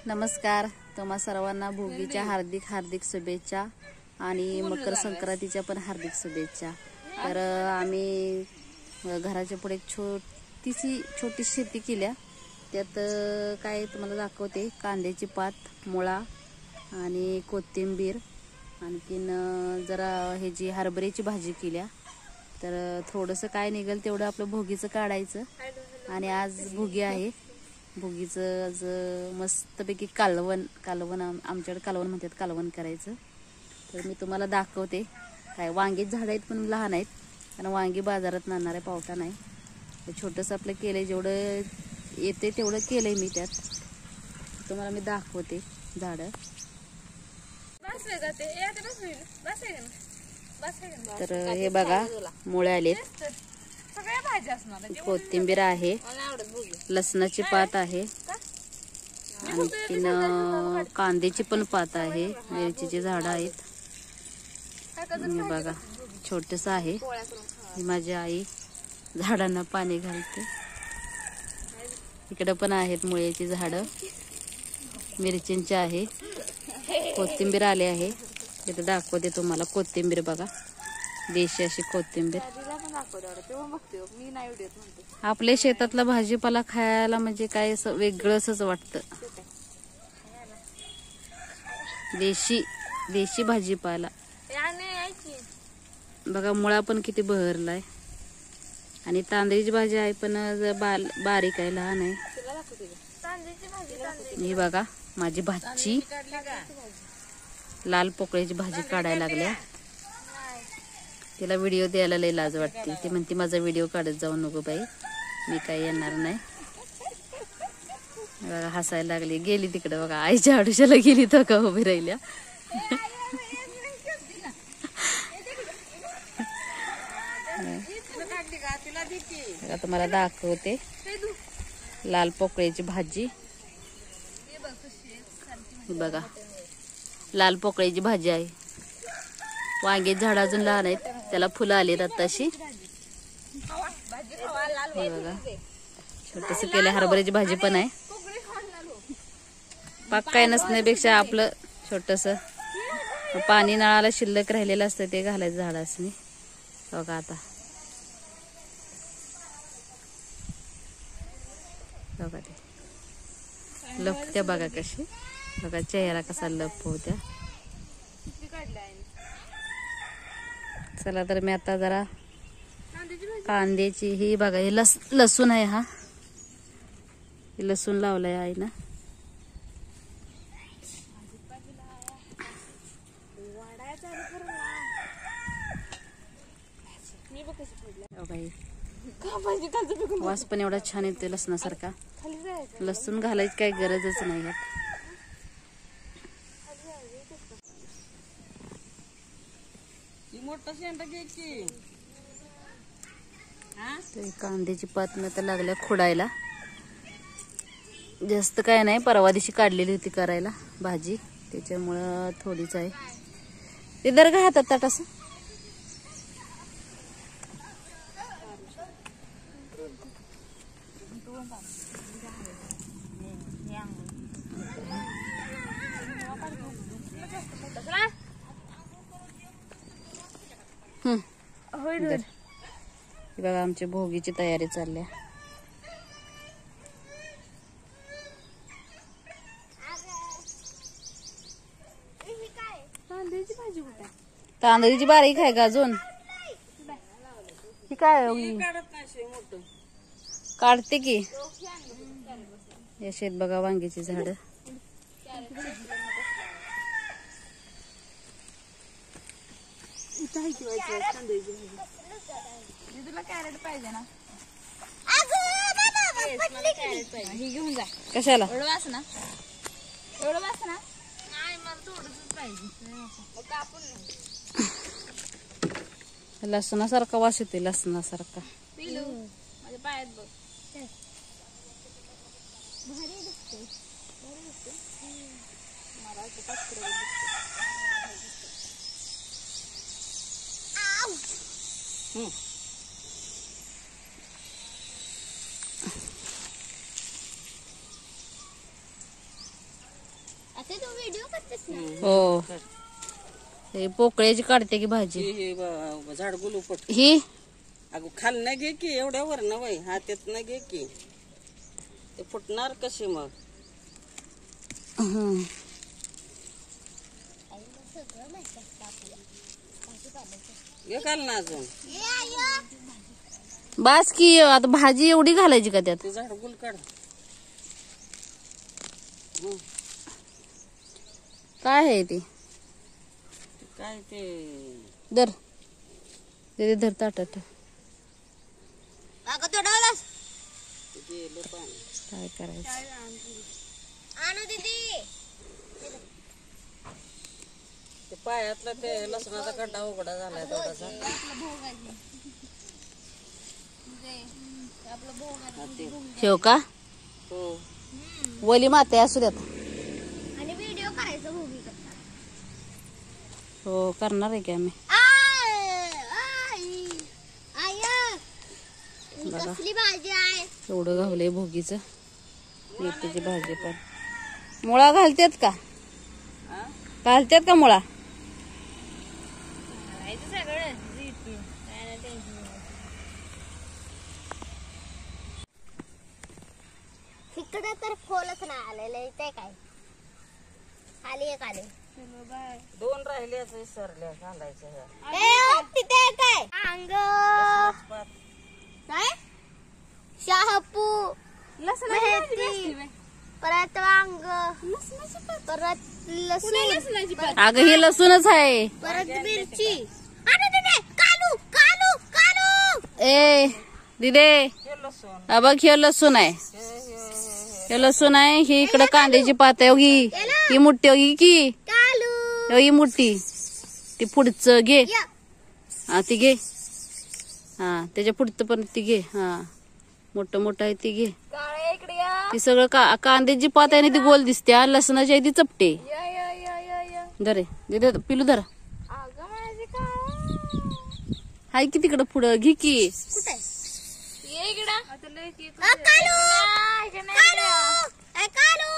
नमस्कार, तुम्हा सर्वांना भोगीच्या हार्दिक हार्दिक शुभेच्छा आणि मकर संक्रांतीच्या पण हार्दिक शुभेच्छा। तर आम्ही घराच्या पुढे एक छोटी शेती केल्या, त्यात काय तुम्हाला दाखवते। कांद्याची पात, मुळा आणि कोथिंबीर, आणखीन जरा हे जी हरभऱ्याची भाजी केल्या। तर थोडंसं काय निघेल तेवढं आपलं भोगीचं काढायचं। आणि आज भोगी आहे, भोगीचं आज मस्तपैकी कालवण आमच्याकडे कालवण म्हणतात, कालवण करायचं। तर मी तुम्हाला दाखवते। काय वांगी झाड आहेत पण लहान आहेत, कारण वांगी बाजारात आणणार आहे, पावटा नाही। छोटंसं आपलं केलंय, जेवढं येते तेवढं केलंय मी त्यात, तुम्हाला मी दाखवते झाडं। तर हे बघा, मुळे आलेत, कोथिंबीर आहे, लसणाची पात आहे, आणखीन कांद्याची पण पात आहे, मिरचीची झाडं आहेत। हे बघा छोटस आहे, माझी आई झाडांना पाणी घालते। इकडे पण आहेत मुळ्याची झाडं, मिरचींची आहे, कोथिंबीर आले आहे। इथे दाखवते तुम्हाला कोथिंबीर, बघा देशी अशी कोथिंबीर। आपल्या शेतातला भाजीपाला खायला म्हणजे काय असं वेगळंच वाटतं। देशी भाजीपाला बघा, मुळा पण किती बहरलाय, आणि तांदळीची भाजी आहे पण बारीक आहे, लहान आहे। ही बघा माझी भाची लाल पोकळ्याची भाजी काढायला लागल्या। तिला व्हिडिओ द्यायला लई लाज वाटते, ती म्हणते माझा व्हिडिओ काढत जाऊ नको बाई, मी काही येणार नाही। बघा हसायला लागली, गेली तिकडे बघा, आईच्या आडुशाला गेली तर का उभी राहिल्या। तुम्हाला दाखवते लाल पोकळ्याची भाजी, बघा लाल पोकळ्याची भाजी आहे। वांगे झाड अजून लहान आहेत, त्याला फुलं आली आताशी। बघा छोटस केलं, हरभऱ्याची भाजी पण आहे। पाक काय नसण्यापेक्षा आपलं छोटस पाणी नळाला शिल्लक राहिलेलं असतं ते घालायचं झाडासनी। बघा आता बघा ते लपत्या, बघा कशी, बघा चेहरा कसा लपवत्या। चला तर मी आता जरा कांद्याची, ही बघा हे लसूण आहे, हा लसूण लावलाय आहे ना। वास पण एवढा छान येतोय लसणासारखा, लसूण घालायची काही गरजच नाही। कांद्याची पात मी आता लागल्या खुडायला, जास्त काय नाही, परवा दिवशी काढलेली होती करायला भाजी, त्याच्यामुळं थोडीच आहे। ते दर का हातात ताट असं, बघा आमची भोगीची तयारी चालली। तांदळीची बारीक आहे का अजून? ही काय काढते की, शेत बघा वांग्याची झाड। तुला कॅरेट पाहिजे ना? ही घेऊन जा। कशाला? एवढं वास ना, एवढं वास ना, नाही मला थोडंच पाहिजे। लसणासारखा वास येतोय, लसणासारखा। माझ्या पायात बघ, भारी दिसते, भारी दिसते मला हो हे पोकळ्याची काढते की भाजी झाड गुलूपट ही अगं खाल न घे की एवढ्यावर न वय हातात न घे की ते फुटणार कशी मग घे काल ना अजून बास की आता भाजी एवढी घालायची का त्यात ते झाड गुल काढ काय आहे ते काय ते धर ते धर ताटात गेलं पाणी काय करायचं ते पायातला ते लसणाचा गड्डा उघडा झालाय थोडासा ठेव का हो वली माते असू द्यात आणि व्हिडिओ करायचा भोगी हो करणार आहे की आम्ही कसली भाजी आहे एवढं घावलंय भोगीचं मेथीची भाजी पण मुळा घालतात का घालतात का मुळा इकडे तर खोलच नाही आलेलं इथे काय खाली एक आले दोन राहिले असं विसरल्या घालायचं तिथे काय अंग काय शहापू मेथी परत वांग परत लसूण अगं हे लसूणच आहे परत मिरची आणि तिथे कालू कालू कालू ए दिदे लसूण बघ हे लसूण आहे हे लसूण आहे ही इकडे कांद्याची पात आहे ही मोठी होगी की कालू ही मोठी ती पुढचं घे हा ती घे हा त्याच्या पुढचं पण ती घे हा मोठं मोठं आहे ती घे ती सगळं कांद्याची पात आहे ना ती गोल दिसते लसणाची आहे ती चपटे धरे दे पिलू धर हाय की तिकडं पुढं घे की कालू कालू कालू